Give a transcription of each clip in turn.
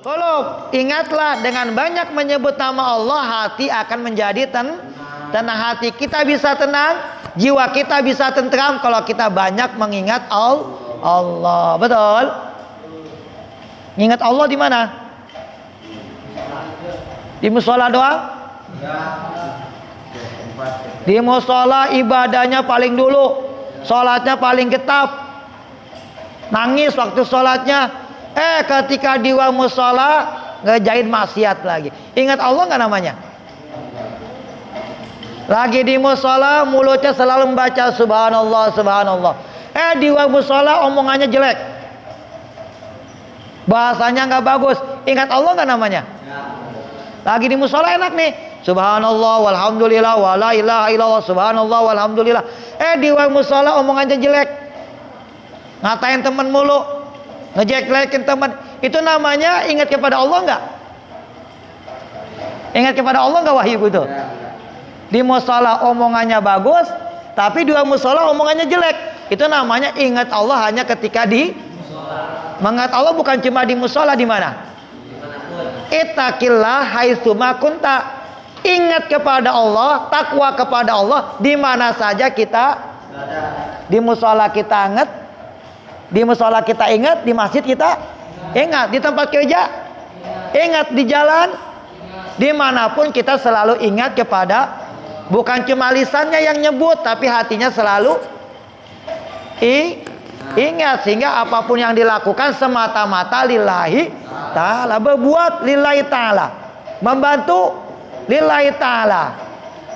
qulub. Ingatlah, dengan banyak menyebut nama Allah, hati akan menjadi tenang. Hati kita bisa tenang, jiwa kita bisa tentram kalau kita banyak mengingat Allah. Betul? Ingat Allah di mana? Di musola doang? Di musola ibadahnya paling dulu, sholatnya paling getap, nangis waktu sholatnya. Ketika di musola ngejain maksiat lagi. Ingat Allah nggak namanya? Lagi di musola mulutnya selalu membaca subhanallah, subhanallah. Di musola omongannya jelek, bahasanya nggak bagus. Ingat Allah nggak namanya? Lagi di musola enak nih, subhanallah walhamdulillah wala ilaha illallah, subhanallah walhamdulillah. Di musola omongannya jelek, ngatain temen mulu, ngejek-jelekin temen. Itu namanya ingat kepada Allah nggak? Ingat kepada Allah nggak wahyu itu? Di musola omongannya bagus, tapi di musola omongannya jelek. Itu namanya ingat Allah hanya ketika di musola. Mengingat Allah bukan cuma di musola, di mana? Ittaqillah haitsuma kunta. Ingat kepada Allah, takwa kepada Allah di mana saja kita. Di musola kita ingat, di musola kita ingat, di masjid kita ingat, di tempat kerja ingat, di jalan dimanapun kita selalu ingat kepada. Bukan cuma lisannya yang nyebut, tapi hatinya selalu ingat, sehingga apapun yang dilakukan semata-mata lillahi ta'ala. Berbuat lillahi ta'ala, membantu lillahi ta'ala,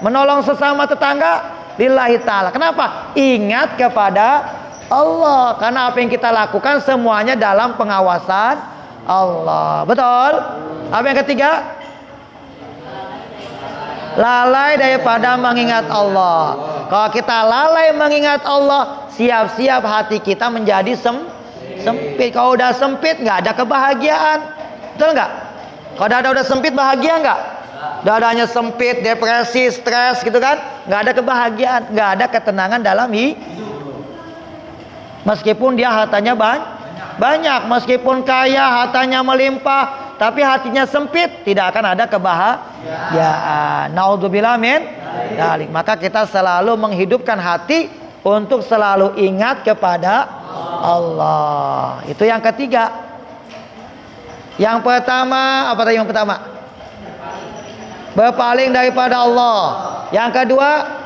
menolong sesama tetangga lillahi ta'ala. Kenapa? Ingat kepada Allah, karena apa yang kita lakukan semuanya dalam pengawasan Allah. Betul? Apa yang ketiga? Lalai daripada mengingat Allah. Kalau kita lalai mengingat Allah, siap-siap hati kita menjadi sempit. Kalau udah sempit, nggak ada kebahagiaan. Betul nggak? Kalau udah sempit, bahagia nggak? Dadanya sempit, depresi, stres gitu kan? Nggak ada kebahagiaan, nggak ada ketenangan dalam hidup. Meskipun dia hartanya banyak, meskipun kaya, hartanya melimpah, tapi hatinya sempit, tidak akan ada kebahagiaan. Naudzubillah min dzalik. Maka kita selalu menghidupkan hati untuk selalu ingat kepada Allah. Itu yang ketiga. Yang pertama, apa tadi yang pertama? Berpaling daripada Allah. Yang kedua,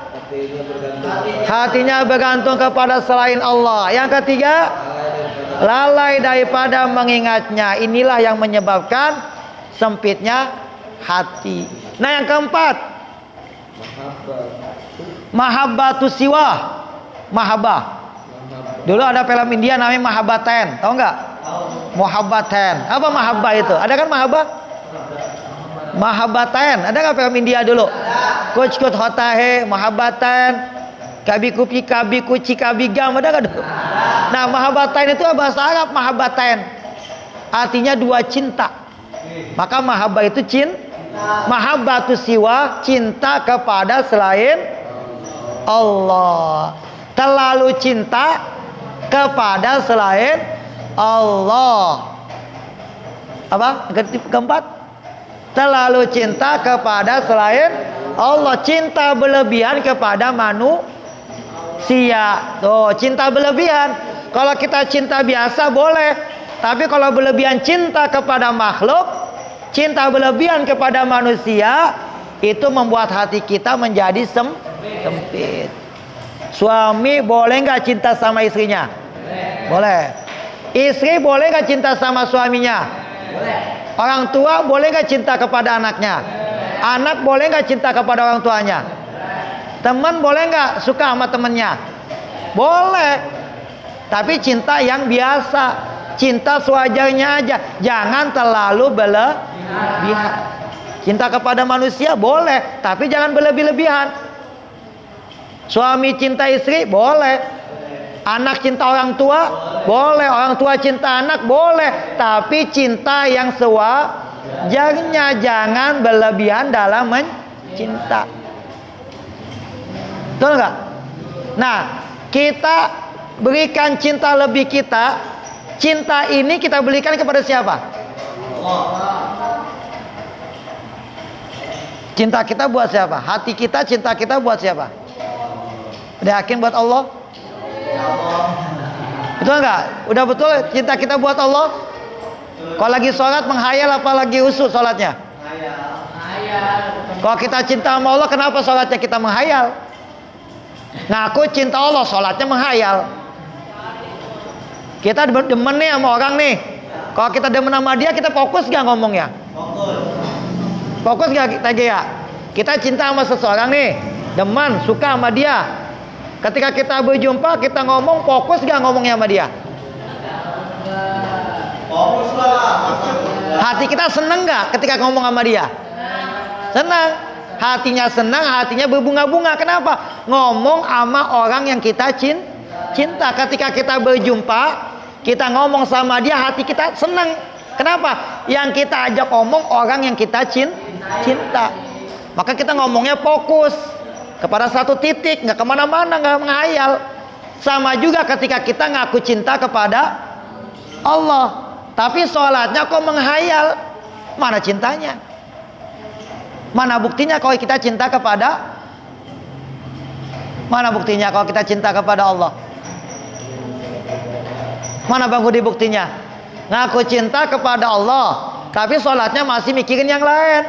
hatinya bergantung kepada selain Allah. Yang ketiga, lalai daripada mengingatnya. Inilah yang menyebabkan sempitnya hati. Nah, yang keempat, mahabbatus siwa. Mahabbah. Dulu ada film India namanya Mahabbaten, tahu nggak? Mahabbaten. Apa mahabbah itu? Ada kan mahabbah? Mahabbaten. Ada nggak film India dulu? Kuch kuch hota hai, Mahabbaten. Kabi kupi kabi kuci kabi gam, ada nggak dulu? Nah, mahabbaten itu bahasa Arab, mahabbaten artinya dua cinta. Maka mahabbah itu cinta. Mahabbatus siwa, cinta kepada selain Allah. Terlalu cinta kepada selain Allah. Apa? Keempat, terlalu cinta kepada selain Allah. Cinta berlebihan kepada manusia. Tuh, cinta berlebihan. Kalau kita cinta biasa boleh, tapi kalau berlebihan cinta kepada makhluk, cinta berlebihan kepada manusia, itu membuat hati kita menjadi sempit. Suami boleh nggak cinta sama istrinya? Boleh. Istri boleh nggak cinta sama suaminya? Boleh. Orang tua boleh nggak cinta kepada anaknya? Anak boleh nggak cinta kepada orang tuanya? Teman boleh nggak suka sama temennya? Boleh. Tapi cinta yang biasa, cinta sewajarnya aja, jangan terlalu berlebihan. Cinta kepada manusia boleh, tapi jangan berlebih-lebihan. Suami cinta istri boleh, anak cinta orang tua boleh, orang tua cinta anak boleh, tapi cinta yang sewajarnya, jangan berlebihan dalam mencinta. Betul nggak? Nah, kita berikan cinta lebih kita. Cinta ini kita berikan kepada siapa? Cinta kita buat siapa? Hati kita, cinta kita buat siapa? Udah yakin buat Allah? Betul nggak? Udah betul cinta kita buat Allah? Kalau lagi sholat menghayal apa lagi usuk sholatnya? Kalau kita cinta sama Allah, kenapa sholatnya kita menghayal? Ngaku cinta Allah, sholatnya menghayal. Kita demen nih sama orang nih. Kalau kita demen sama dia, kita fokus gak ngomongnya? Fokus gak kita ya? Kita cinta sama seseorang nih, demen, suka sama dia. Ketika kita berjumpa, kita ngomong, fokus gak ngomongnya sama dia? Fokus lah. Hati kita seneng gak ketika ngomong sama dia? Senang. Hatinya senang, hatinya berbunga-bunga. Kenapa? Ngomong sama orang yang kita cinta. Ketika kita berjumpa, kita ngomong sama dia, hati kita senang. Kenapa? Yang kita ajak ngomong orang yang kita cinta. Maka kita ngomongnya fokus kepada satu titik, nggak kemana-mana, nggak menghayal. Sama juga ketika kita ngaku cinta kepada Allah, tapi sholatnya kok menghayal. Mana cintanya? Mana buktinya kalau kita cinta kepada? Mana buktinya kalau kita cinta kepada Allah? Mana Bang Budi buktinya? Ngaku cinta kepada Allah, tapi sholatnya masih mikirin yang lain.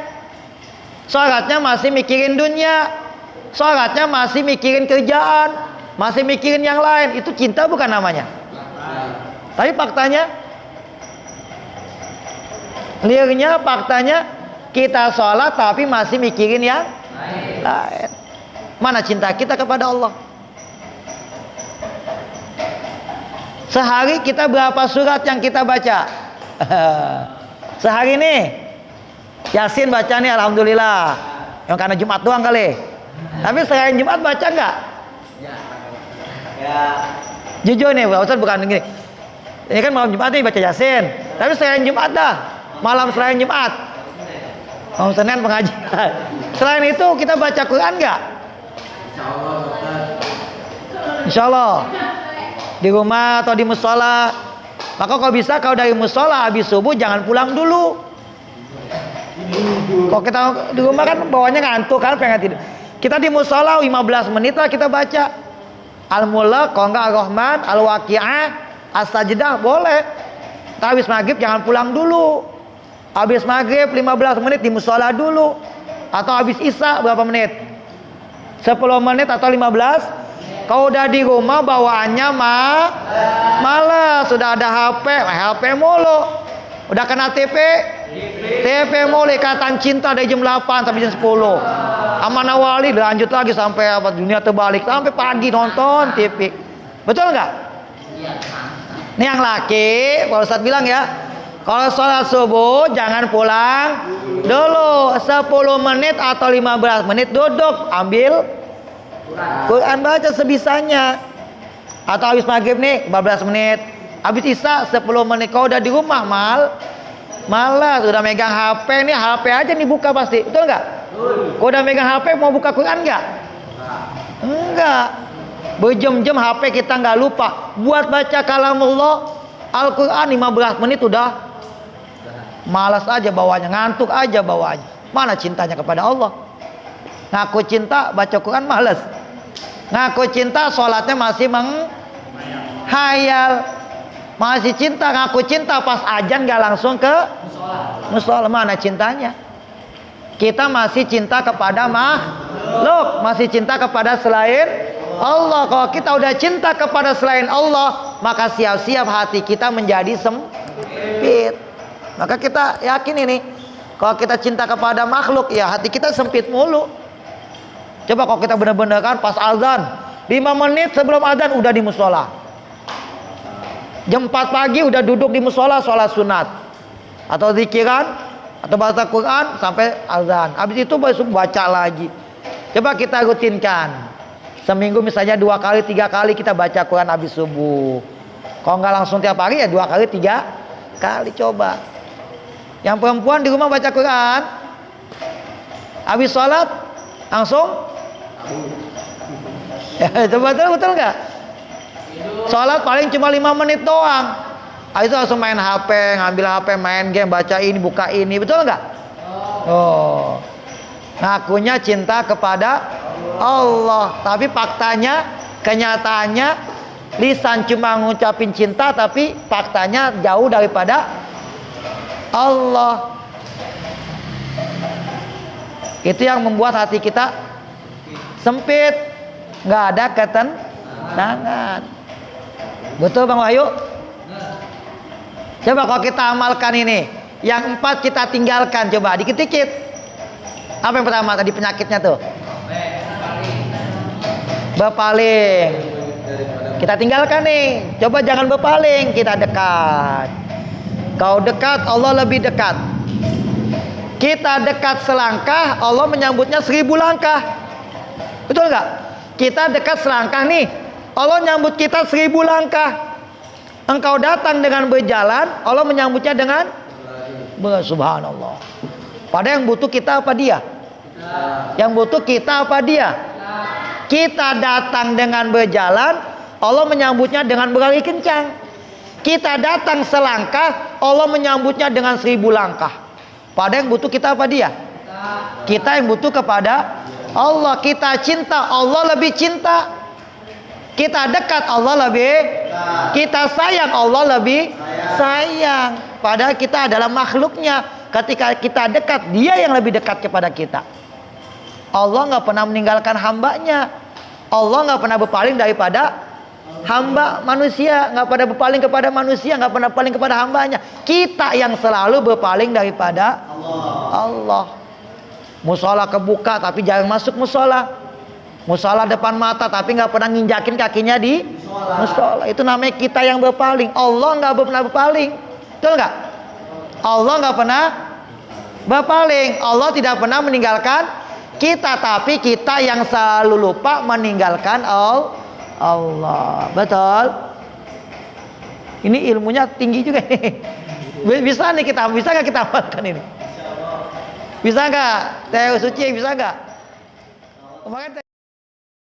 Sholatnya masih mikirin dunia. Sholatnya masih mikirin kerjaan, masih mikirin yang lain. Itu cinta bukan namanya. Tapi faktanya, liarnya faktanya, kita sholat tapi masih mikirin yang lain. Mana cinta kita kepada Allah? Sehari kita berapa surat yang kita baca? Sehari nih Yasin baca nih, alhamdulillah. Yang karena Jumat doang kali. Tapi selain Jumat baca nggak? Ya. Jujur nih, Pak Ustaz, bukan gini. Ini kan malam Jumat nih baca Yasin. Tapi selain Jumat dah, malam selain Jumat, malam Senin pengajian. Selain itu kita baca Quran nggak? Insya Allah. Di rumah atau di musola. Maka kalau bisa, kalau dari musola habis subuh jangan pulang dulu. Kalau kita di rumah kan bawahnya ngantuk kan, pengen tidur. Kita di musola 15 menit lah kita baca Al-Mulk, kalau enggak Ar-Rahman, Al-Waqi'ah, As-Sajdah, boleh. Habis maghrib jangan pulang dulu. Habis maghrib 15 menit di musola dulu. Atau habis isya berapa menit? 10 menit atau 15. Kalau udah di rumah bawaannya malas. Sudah ada HP mulu. Udah kena TV mulu. Ikatan Cinta dari jam 8 sampai jam 10. Aman Awali lanjut lagi sampai dunia terbalik, sampai pagi nonton TV. Betul nggak? Ini yang laki, Pak Ustadz bilang ya, kalau sholat subuh jangan pulang dulu. 10 menit atau 15 menit duduk, ambil Quran, baca sebisanya. Atau habis maghrib nih 15 menit, habis isya 10 menit. Kalau udah di rumah malas, udah megang HP nih, HP aja nih buka pasti. Betul nggak? Kalau udah megang HP mau buka Quran nggak? Enggak. Berjam-jam HP kita nggak lupa. Buat baca kalamullah Al-Quran 15 menit udah malas aja bawanya, ngantuk aja bawanya. Mana cintanya kepada Allah? Ngaku cinta baca Quran malas. Ngaku cinta sholatnya masih menghayal. Masih cinta, ngaku cinta pas ajan gak langsung ke musola. Mana cintanya? Kita masih cinta kepada makhluk, masih cinta kepada selain Allah. Kalau kita udah cinta kepada selain Allah, maka siap-siap hati kita menjadi sempit. Maka kita yakin ini, kalau kita cinta kepada makhluk, ya hati kita sempit mulu. Coba kalau kita benar-benar kan pas azan 5 menit sebelum azan udah di musola. Jam 4 pagi udah duduk di musola sholat sunat atau zikiran atau baca Quran sampai azan. Habis itu baca lagi. Coba kita rutinkan. Seminggu misalnya 2 kali 3 kali kita baca Quran habis subuh. Kalau nggak langsung tiap hari ya 2 kali 3 kali coba. Yang perempuan di rumah baca Quran, habis sholat langsung. Ya, betul nggak? Sholat paling cuma 5 menit doang. Itu langsung main HP, ngambil HP, main game, baca ini, buka ini, betul nggak? Oh, ngakunya cinta kepada Allah, tapi faktanya, kenyataannya, lisan cuma ngucapin cinta, tapi faktanya jauh daripada Allah. Itu yang membuat hati kita sempit, nggak ada ketenangan. Betul Bang Wahyu? Coba kalau kita amalkan ini, yang 4 kita tinggalkan, coba dikit-dikit. Apa yang pertama tadi penyakitnya tuh? Berpaling. Kita tinggalkan nih. Coba jangan berpaling, kita dekat. Kau dekat, Allah lebih dekat. Kita dekat selangkah, Allah menyambutnya 1000 langkah. Betul nggak? Kita dekat selangkah nih, Allah nyambut kita 1000 langkah. Engkau datang dengan berjalan, Allah menyambutnya dengan subhanallah. Padahal yang butuh kita apa dia? Yang butuh kita apa dia? Kita datang dengan berjalan, Allah menyambutnya dengan berlari kencang. Kita datang selangkah, Allah menyambutnya dengan 1000 langkah. Padahal yang butuh kita apa dia? Kita yang butuh kepada Allah. Kita cinta, Allah lebih cinta. Kita dekat, Allah lebih. Kita sayang, Allah lebih sayang. Padahal kita adalah makhluknya. Ketika kita dekat, dia yang lebih dekat kepada kita. Allah nggak pernah meninggalkan hambanya. Allah nggak pernah berpaling daripada hamba manusia, nggak pernah berpaling kepada manusia, nggak pernah berpaling kepada hambanya. Kita yang selalu berpaling daripada Allah. Musola kebuka tapi jangan masuk musola. Musola depan mata tapi nggak pernah nginjakin kakinya di musola. Itu namanya kita yang berpaling. Allah nggak pernah berpaling. Betul nggak? Allah nggak pernah berpaling. Allah tidak pernah meninggalkan kita, tapi kita yang selalu lupa meninggalkan Allah. Betul? Ini ilmunya tinggi juga nih. Bisa nih kita, bisa nggak kita amalkan ini? Bisa nggak? Teh suci bisa nggak? Kemarin